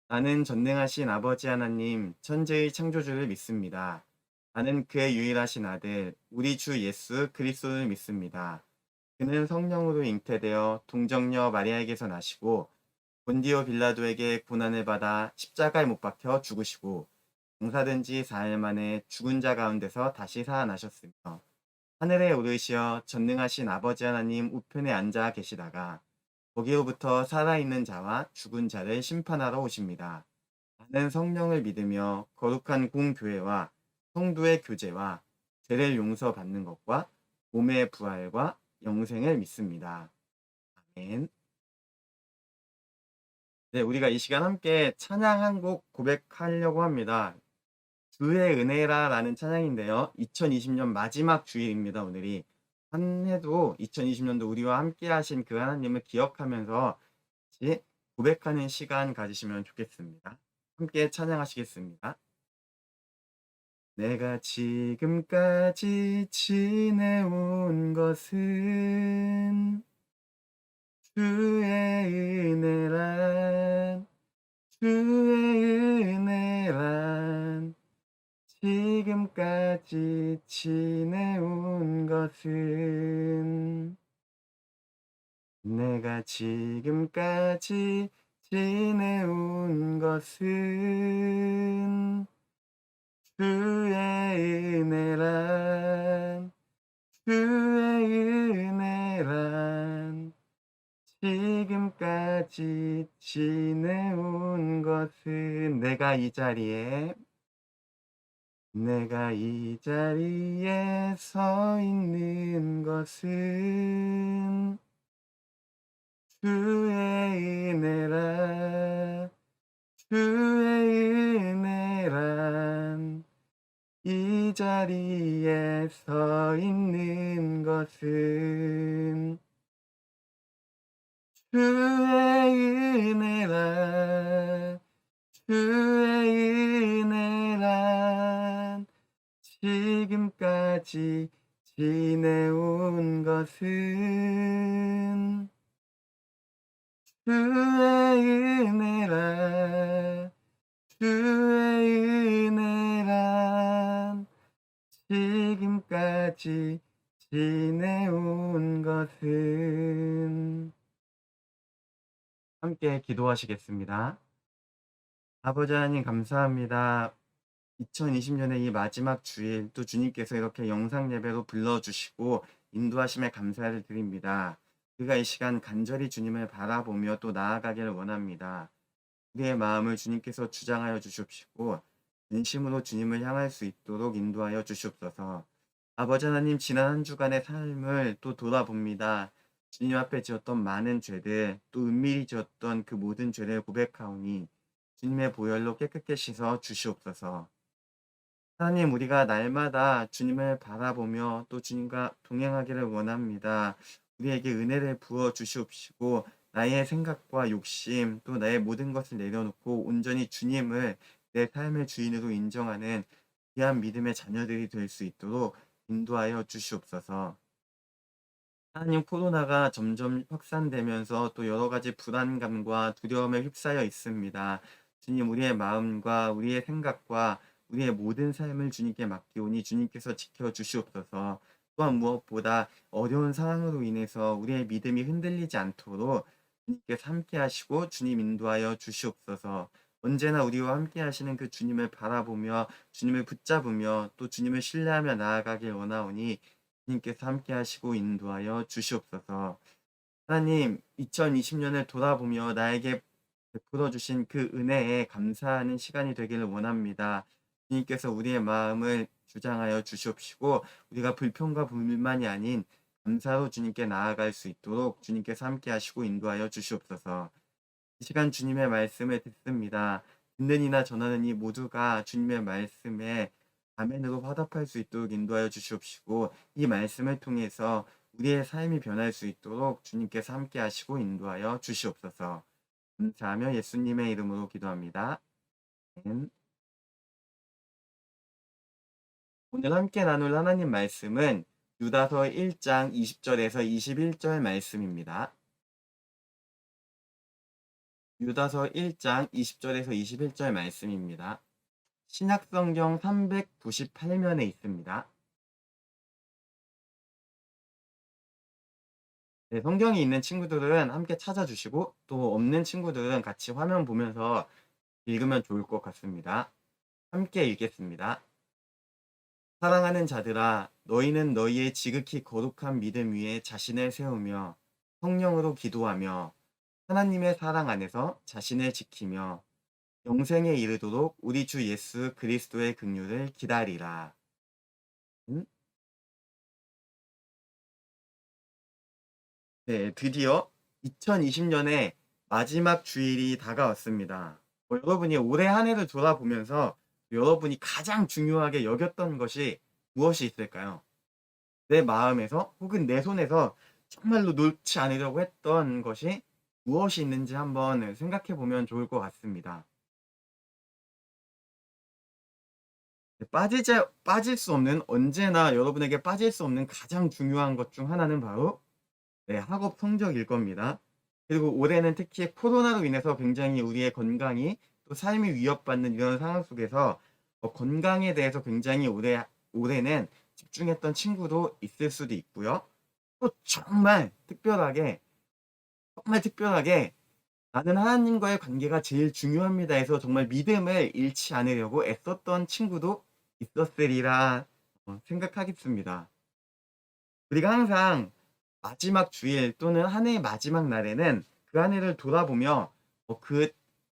나는 전능하신 아버지 하나님, 천지의 창조주를 믿습니다. 나는 그의 유일하신 아들, 우리 주 예수 그리스도를 믿습니다. 그는 성령으로 잉태되어 동정녀 마리아에게서 나시고 본디오 빌라도에게 고난을 받아 십자가에 못 박혀 죽으시고 장사된 지 4일 만에 죽은 자 가운데서 다시 살아나셨으며 하늘에 오르시어 전능하신 아버지 하나님 우편에 앉아 계시다가 거기로부터 살아있는 자와 죽은 자를 심판하러 오십니다. 나는 성령을 믿으며 거룩한 공교회와 성도의 교제와 죄를 용서받는 것과 몸의 부활과 영생을 믿습니다. 아멘. 네, 우리가 이 시간 함께 찬양 한 곡 고백하려고 합니다. 주의 은혜라라는 찬양인데요. 2020년 마지막 주일입니다. 오늘이 한 해도 2020년도 우리와 함께 하신 그 하나님을 기억하면서 같이 고백하는 시간 가지시면 좋겠습니다. 함께 찬양하시겠습니다. 내가 지금까지 지내온 것은 주의 은혜란 주의 은혜란 지금까지 지내온 것은 내가 지금까지 지내온 것은 주의 은혜란 주의 은혜란 지금까지 지내온 것은 내가 이 자리에 서 있는 것은 주의 은혜란 주의 은혜란 이 자리에 서 있는 것은 주의 은혜란 주의 은혜란 지금까지 지내온 것은 주의 은혜란 주의 은혜란 지금까지 지내온 것은 함께 기도하시겠습니다. 아버지 하나님 감사합니다. 2020년의 이 마지막 주일 또 주님께서 이렇게 영상 예배로 불러주시고 인도하심에 감사를 드립니다. 우리가 이 시간 간절히 주님을 바라보며 또 나아가기를 원합니다. 우리의 마음을 주님께서 주장하여 주시옵시고 진심으로 주님을 향할 수 있도록 인도하여 주시옵소서. 아버지 하나님 지난 한 주간의 삶을 또 돌아봅니다. 주님 앞에 지었던 많은 죄들 또 은밀히 지었던 그 모든 죄를 고백하오니 주님의 보혈로 깨끗게 씻어 주시옵소서. 하나님, 우리가 날마다 주님을 바라보며 또 주님과 동행하기를 원합니다. 우리에게 은혜를 부어 주시옵시고 나의 생각과 욕심 또 나의 모든 것을 내려놓고 온전히 주님을 내 삶의 주인으로 인정하는 귀한 믿음의 자녀들이 될 수 있도록 인도하여 주시옵소서. 하나님, 코로나가 점점 확산되면서 또 여러 가지 불안감과 두려움에 휩싸여 있습니다. 주님, 우리의 마음과 우리의 생각과 우리의 모든 삶을 주님께 맡기오니 주님께서 지켜 주시옵소서. 또한 무엇보다 어려운 상황으로 인해서 우리의 믿음이 흔들리지 않도록 주님께서 함께 하시고 주님 인도하여 주시옵소서. 언제나 우리와 함께 하시는 그 주님을 바라보며 주님을 붙잡으며 또 주님을 신뢰하며 나아가길 원하오니 주님께서 함께 하시고 인도하여 주시옵소서. 하나님, 2020년을 돌아보며 나에게 베풀어 주신 그 은혜에 감사하는 시간이 되기를 원합니다. 주님께서 우리의 마음을 주장하여 주시옵시고 우리가 불평과 불만이 아닌 감사로 주님께 나아갈 수 있도록 주님께서 함께 하시고 인도하여 주시옵소서. 이 시간 주님의 말씀을 듣습니다. 듣는 이나 전하는 이 모두가 주님의 말씀에 아멘으로 화답할 수 있도록 인도하여 주시옵시고 이 말씀을 통해서 우리의 삶이 변할 수 있도록 주님께서 함께 하시고 인도하여 주시옵소서. 감사하며 예수님의 이름으로 기도합니다. 아멘. 오늘 함께 나눌 하나님 말씀은 유다서 1장 20절에서 21절 말씀입니다. 유다서 1장 20절에서 21절 말씀입니다. 신약성경 398면에 있습니다. 네, 성경이 있는 친구들은 함께 찾아주시고 또 없는 친구들은 같이 화면 보면서 읽으면 좋을 것 같습니다. 함께 읽겠습니다. 사랑하는 자들아, 너희는 너희의 지극히 거룩한 믿음 위에 자신을 세우며 성령으로 기도하며 하나님의 사랑 안에서 자신을 지키며 영생에 이르도록 우리 주 예수 그리스도의 긍휼을 기다리라. 음? 네, 드디어 2020년의 마지막 주일이 다가왔습니다. 여러분이 올해 한 해를 돌아보면서 여러분이 가장 중요하게 여겼던 것이 무엇이 있을까요? 내 마음에서 혹은 내 손에서 정말로 놓지 않으려고 했던 것이 무엇이 있는지 한번 생각해 보면 좋을 것 같습니다. 네, 빠질 수 없는, 언제나 여러분에게 빠질 수 없는 가장 중요한 것 중 하나는 바로 네, 학업 성적일 겁니다. 그리고 올해는 특히 코로나로 인해서 굉장히 우리의 건강이 또 삶이 위협받는 이런 상황 속에서 건강에 대해서 굉장히 올해는 집중했던 친구도 있을 수도 있고요. 또 정말 특별하게 나는 하나님과의 관계가 제일 중요합니다 해서 정말 믿음을 잃지 않으려고 애썼던 친구도 있었으리라 생각하겠습니다. 우리가 항상 마지막 주일 또는 한 해의 마지막 날에는 그 한 해를 돌아보며 그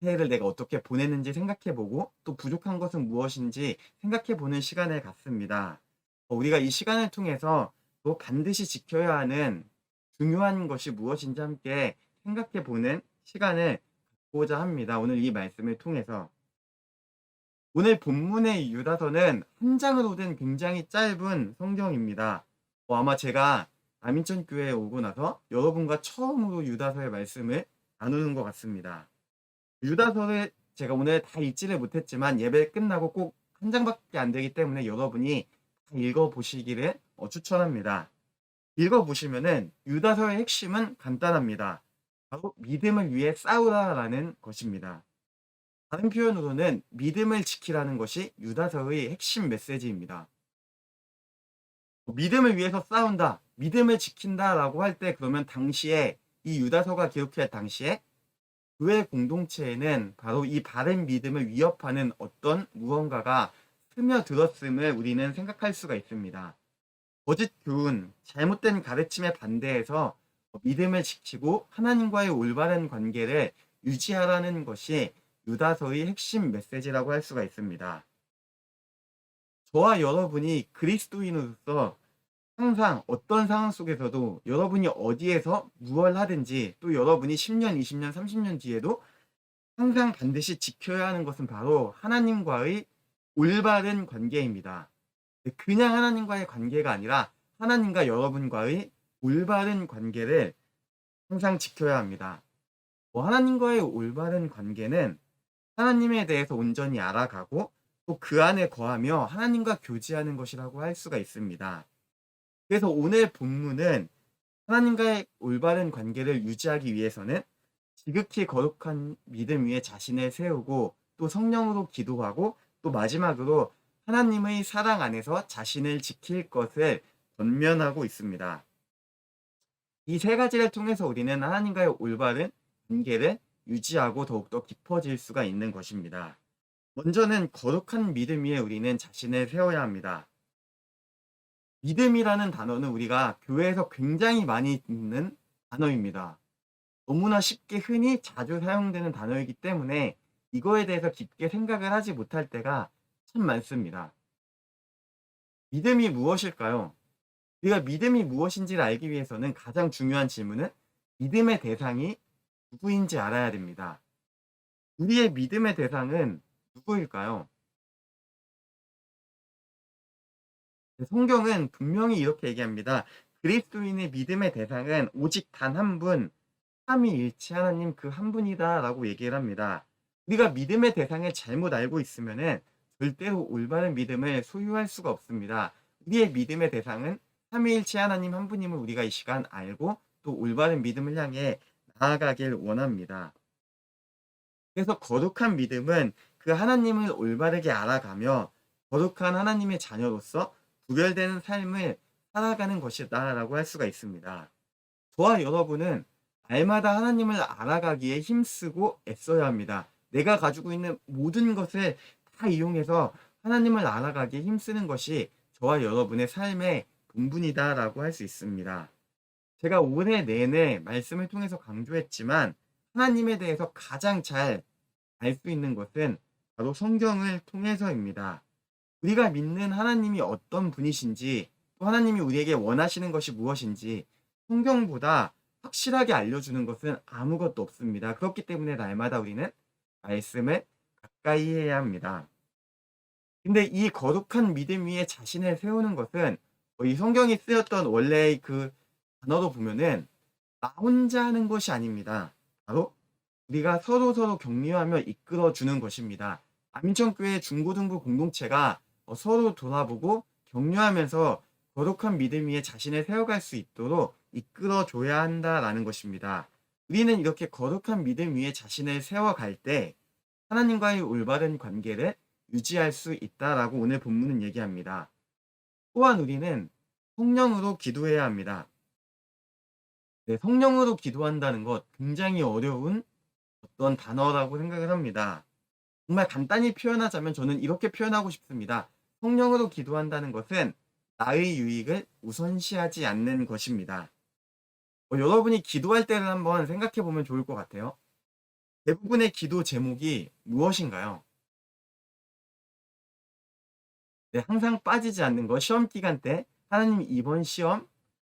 해를 내가 어떻게 보냈는지 생각해보고 또 부족한 것은 무엇인지 생각해보는 시간을 갖습니다. 우리가 이 시간을 통해서 또 반드시 지켜야 하는 중요한 것이 무엇인지 함께 생각해보는 시간을 갖고자 합니다. 오늘 이 말씀을 통해서. 오늘 본문의 유다서는 한 장으로 된 굉장히 짧은 성경입니다. 아마 제가 아민천 교회에 오고 나서 여러분과 처음으로 유다서의 말씀을 나누는 것 같습니다. 유다서를 제가 오늘 다 읽지를 못했지만 예배 끝나고 꼭 한 장밖에 안 되기 때문에 여러분이 다 읽어보시기를 추천합니다. 읽어보시면은 유다서의 핵심은 간단합니다. 바로 믿음을 위해 싸우라라는 것입니다. 다른 표현으로는 믿음을 지키라는 것이 유다서의 핵심 메시지입니다. 믿음을 위해서 싸운다, 믿음을 지킨다라고 할 때 그러면 당시에 이 유다서가 기록할 당시에 교회 공동체에는 바로 이 바른 믿음을 위협하는 어떤 무언가가 스며들었음을 우리는 생각할 수가 있습니다. 거짓 교훈, 잘못된 가르침에 반대해서 믿음을 지키고 하나님과의 올바른 관계를 유지하라는 것이 유다서의 핵심 메시지라고 할 수가 있습니다. 저와 여러분이 그리스도인으로서 항상 어떤 상황 속에서도 여러분이 어디에서 무엇을 하든지 또 여러분이 10년, 20년, 30년 뒤에도 항상 반드시 지켜야 하는 것은 바로 하나님과의 올바른 관계입니다. 그냥 하나님과의 관계가 아니라 하나님과 여러분과의 올바른 관계를 항상 지켜야 합니다. 하나님과의 올바른 관계는 하나님에 대해서 온전히 알아가고 또 그 안에 거하며 하나님과 교제하는 것이라고 할 수가 있습니다. 그래서 오늘 본문은 하나님과의 올바른 관계를 유지하기 위해서는 지극히 거룩한 믿음 위에 자신을 세우고 또 성령으로 기도하고 또 마지막으로 하나님의 사랑 안에서 자신을 지킬 것을 권면하고 있습니다. 이 세 가지를 통해서 우리는 하나님과의 올바른 관계를 유지하고 더욱더 깊어질 수가 있는 것입니다. 먼저는 거룩한 믿음 위에 우리는 자신을 세워야 합니다. 믿음이라는 단어는 우리가 교회에서 굉장히 많이 듣는 단어입니다. 너무나 쉽게 흔히 자주 사용되는 단어이기 때문에 이거에 대해서 깊게 생각을 하지 못할 때가 참 많습니다. 믿음이 무엇일까요? 우리가 믿음이 무엇인지를 알기 위해서는 가장 중요한 질문은 믿음의 대상이 누구인지 알아야 됩니다. 우리의 믿음의 대상은 누구일까요? 성경은 분명히 이렇게 얘기합니다. 그리스도인의 믿음의 대상은 오직 단 한 분, 삼위일체 하나님 그 한 분이다라고 얘기를 합니다. 우리가 믿음의 대상을 잘못 알고 있으면은 절대로 올바른 믿음을 소유할 수가 없습니다. 우리의 믿음의 대상은 삼위일체 하나님 한 분임을 우리가 이 시간 알고 또 올바른 믿음을 향해 나아가길 원합니다. 그래서 거룩한 믿음은 그 하나님을 올바르게 알아가며 거룩한 하나님의 자녀로서 구별되는 삶을 살아가는 것이다라고 할 수가 있습니다. 저와 여러분은 날마다 하나님을 알아가기에 힘쓰고 애써야 합니다. 내가 가지고 있는 모든 것을 다 이용해서 하나님을 알아가기에 힘쓰는 것이 저와 여러분의 삶의 본분이다라고 할 수 있습니다. 제가 올해 내내 말씀을 통해서 강조했지만 하나님에 대해서 가장 잘 알 수 있는 것은 바로 성경을 통해서입니다. 우리가 믿는 하나님이 어떤 분이신지 또 하나님이 우리에게 원하시는 것이 무엇인지 성경보다 확실하게 알려주는 것은 아무것도 없습니다. 그렇기 때문에 날마다 우리는 말씀을 가까이 해야 합니다. 근데 이 거룩한 믿음 위에 자신을 세우는 것은 이 성경이 쓰였던 원래의 그 단어로 보면은 나 혼자 하는 것이 아닙니다. 바로 우리가 서로서로 격려하며 이끌어 주는 것입니다. 안민천교회 중고등부 공동체가 서로 돌아보고 격려하면서 거룩한 믿음 위에 자신을 세워갈 수 있도록 이끌어 줘야 한다라는 것입니다. 우리는 이렇게 거룩한 믿음 위에 자신을 세워갈 때 하나님과의 올바른 관계를 유지할 수 있다라고 오늘 본문은 얘기합니다. 또한 우리는 성령으로 기도해야 합니다. 네, 성령으로 기도한다는 것 굉장히 어려운 어떤 단어라고 생각을 합니다. 정말 간단히 표현하자면 저는 이렇게 표현하고 싶습니다. 성령으로 기도한다는 것은 나의 유익을 우선시하지 않는 것입니다. 여러분이 기도할 때를 한번 생각해 보면 좋을 것 같아요. 대부분의 기도 제목이 무엇인가요? 네, 항상 빠지지 않는 거. 시험 기간 때 하나님 이번 시험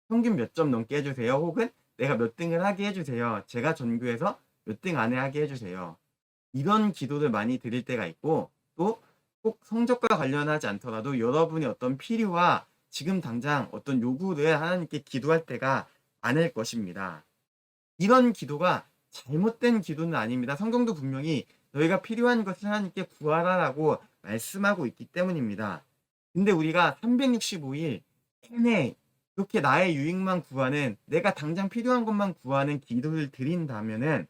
평균 몇 점 넘게 해주세요. 혹은 내가 몇 등을 하게 해주세요. 제가 전교에서 몇 등 안에 하게 해주세요. 이런 기도를 많이 드릴 때가 있고 또 꼭 성적과 관련하지 않더라도 여러분의 어떤 필요와 지금 당장 어떤 요구를 하나님께 기도할 때가 많을 것입니다. 이런 기도가 잘못된 기도는 아닙니다. 성경도 분명히 너희가 필요한 것을 하나님께 구하라라고 말씀하고 있기 때문입니다. 근데 우리가 365일 내내 이렇게 나의 유익만 구하는 내가 당장 필요한 것만 구하는 기도를 드린다면은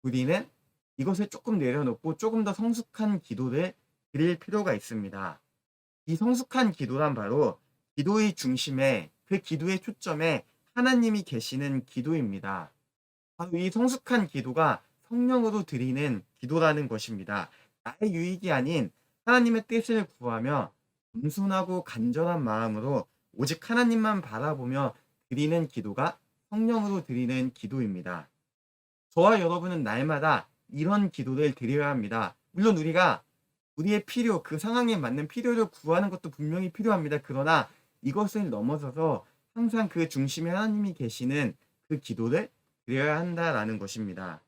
우리는 이것을 조금 내려놓고 조금 더 성숙한 기도를 드릴 필요가 있습니다. 이 성숙한 기도란 바로 기도의 중심에 그 기도의 초점에 하나님이 계시는 기도입니다. 바로 이 성숙한 기도가 성령으로 드리는 기도라는 것입니다. 나의 유익이 아닌 하나님의 뜻을 구하며 겸손하고 간절한 마음으로 오직 하나님만 바라보며 드리는 기도가 성령으로 드리는 기도입니다. 저와 여러분은 날마다 이런 기도를 드려야 합니다. 물론 우리가 우리의 필요, 그 상황에 맞는 필요를 구하는 것도 분명히 필요합니다. 그러나 이것을 넘어서서 항상 그 중심에 하나님이 계시는 그 기도를 드려야 한다라는 것입니다.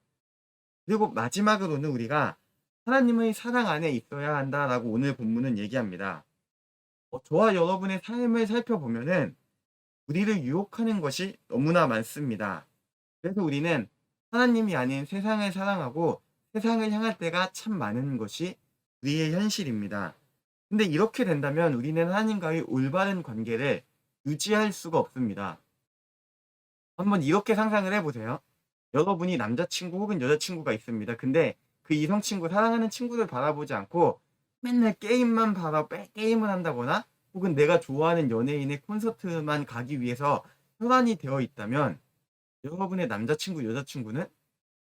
그리고 마지막으로는 우리가 하나님의 사랑 안에 있어야 한다라고 오늘 본문은 얘기합니다. 저와 여러분의 삶을 살펴보면은 우리를 유혹하는 것이 너무나 많습니다. 그래서 우리는 하나님이 아닌 세상을 사랑하고 세상을 향할 때가 참 많은 것이 우리의 현실입니다. 근데 이렇게 된다면 우리는 하나님과의 올바른 관계를 유지할 수가 없습니다. 한번 이렇게 상상을 해보세요. 여러분이 남자친구 혹은 여자친구가 있습니다. 근데 그 이성친구, 사랑하는 친구를 바라보지 않고 맨날 게임만 게임을 한다거나 혹은 내가 좋아하는 연예인의 콘서트만 가기 위해서 혈안이 되어 있다면 여러분의 남자친구, 여자친구는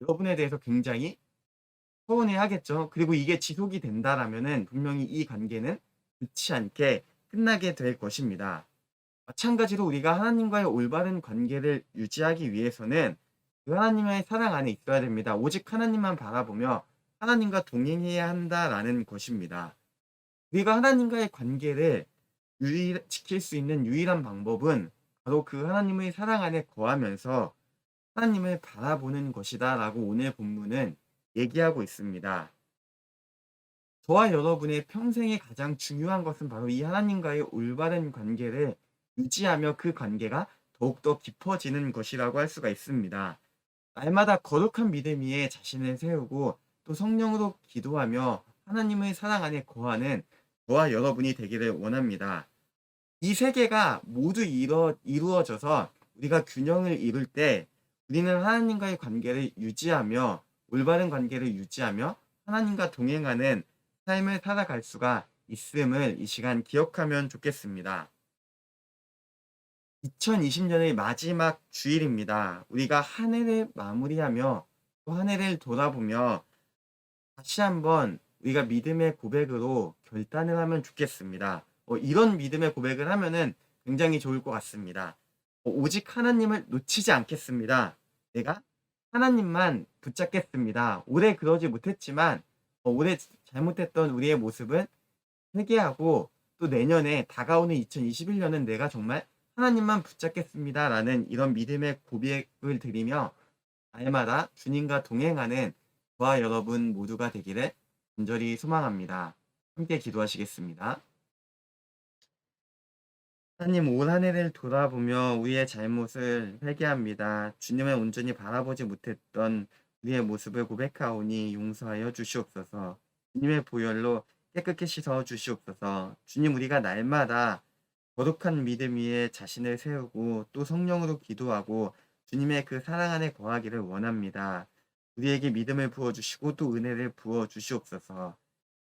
여러분에 대해서 굉장히 서운해 하겠죠. 그리고 이게 지속이 된다라면은 분명히 이 관계는 좋지 않게 끝나게 될 것입니다. 마찬가지로 우리가 하나님과의 올바른 관계를 유지하기 위해서는 그 하나님의 사랑 안에 있어야 됩니다. 오직 하나님만 바라보며 하나님과 동행해야 한다라는 것입니다. 우리가 하나님과의 관계를 지킬 수 있는 유일한 방법은 바로 그 하나님의 사랑 안에 거하면서 하나님을 바라보는 것이다 라고 오늘 본문은 얘기하고 있습니다. 저와 여러분의 평생에 가장 중요한 것은 바로 이 하나님과의 올바른 관계를 유지하며 그 관계가 더욱더 깊어지는 것이라고 할 수가 있습니다. 날마다 거룩한 믿음 위에 자신을 세우고 또 성령으로 기도하며 하나님의 사랑 안에 거하는 저와 여러분이 되기를 원합니다. 이 세 개가 모두 이루어져서 우리가 균형을 이룰 때 우리는 하나님과의 관계를 유지하며 올바른 관계를 유지하며 하나님과 동행하는 삶을 살아갈 수가 있음을 이 시간 기억하면 좋겠습니다. 2020년의 마지막 주일입니다. 우리가 한 해를 마무리하며 또 한 해를 돌아보며 다시 한번 우리가 믿음의 고백으로 결단을 하면 좋겠습니다. 이런 믿음의 고백을 하면은 굉장히 좋을 것 같습니다. 오직 하나님을 놓치지 않겠습니다. 내가 하나님만 붙잡겠습니다. 올해 그러지 못했지만 올해 잘못했던 우리의 모습은 회개하고 또 내년에 다가오는 2021년은 내가 정말 하나님만 붙잡겠습니다라는 이런 믿음의 고백을 드리며 날마다 주님과 동행하는 저와 여러분 모두가 되기를 간절히 소망합니다. 함께 기도하시겠습니다. 하나님, 올 한 해를 돌아보며 우리의 잘못을 회개합니다. 주님을 온전히 바라보지 못했던 우리의 모습을 고백하오니 용서하여 주시옵소서. 주님의 보혈로 깨끗이 씻어 주시옵소서. 주님, 우리가 날마다 거룩한 믿음 위에 자신을 세우고 또 성령으로 기도하고 주님의 그 사랑 안에 거하기를 원합니다. 우리에게 믿음을 부어주시고 또 은혜를 부어주시옵소서.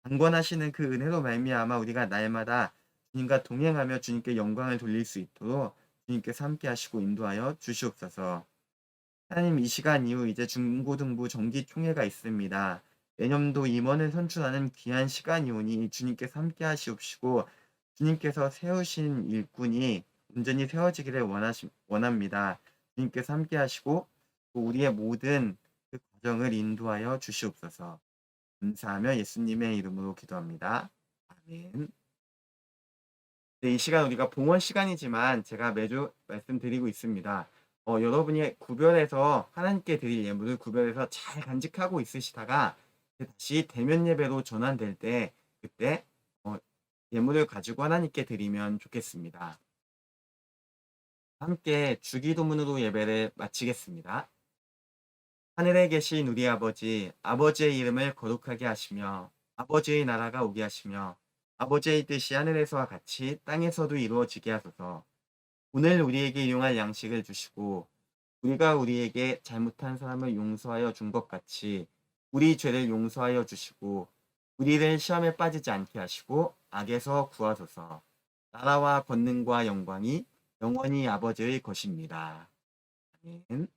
강권하시는 그 은혜로 말미암아 우리가 날마다 주님과 동행하며 주님께 영광을 돌릴 수 있도록 주님께서 함께 하시고 인도하여 주시옵소서. 하나님, 이 시간 이후 이제 중고등부 정기총회가 있습니다. 내년도 임원을 선출하는 귀한 시간이 오니 주님께서 함께 하시옵시고 주님께서 세우신 일꾼이 온전히 세워지기를 원합니다. 주님께서 함께 하시고 또 우리의 모든 그 과정을 인도하여 주시옵소서. 감사하며 예수님의 이름으로 기도합니다. 아멘. 네, 이 시간 우리가 봉헌 시간이지만 제가 매주 말씀드리고 있습니다. 여러분이 구별해서 하나님께 드릴 예물을 구별해서 잘 간직하고 있으시다가 다시 대면 예배로 전환될 때 그때 예물을 가지고 하나님께 드리면 좋겠습니다. 함께 주기도문으로 예배를 마치겠습니다. 하늘에 계신 우리 아버지, 아버지의 이름을 거룩하게 하시며 아버지의 나라가 오게 하시며 아버지의 뜻이 하늘에서와 같이 땅에서도 이루어지게 하소서. 오늘 우리에게 일용할 양식을 주시고 우리가 우리에게 잘못한 사람을 용서하여 준 것 같이 우리 죄를 용서하여 주시고 우리를 시험에 빠지지 않게 하시고 악에서 구하소서. 나라와 권능과 영광이 영원히 아버지의 것입니다. 아멘.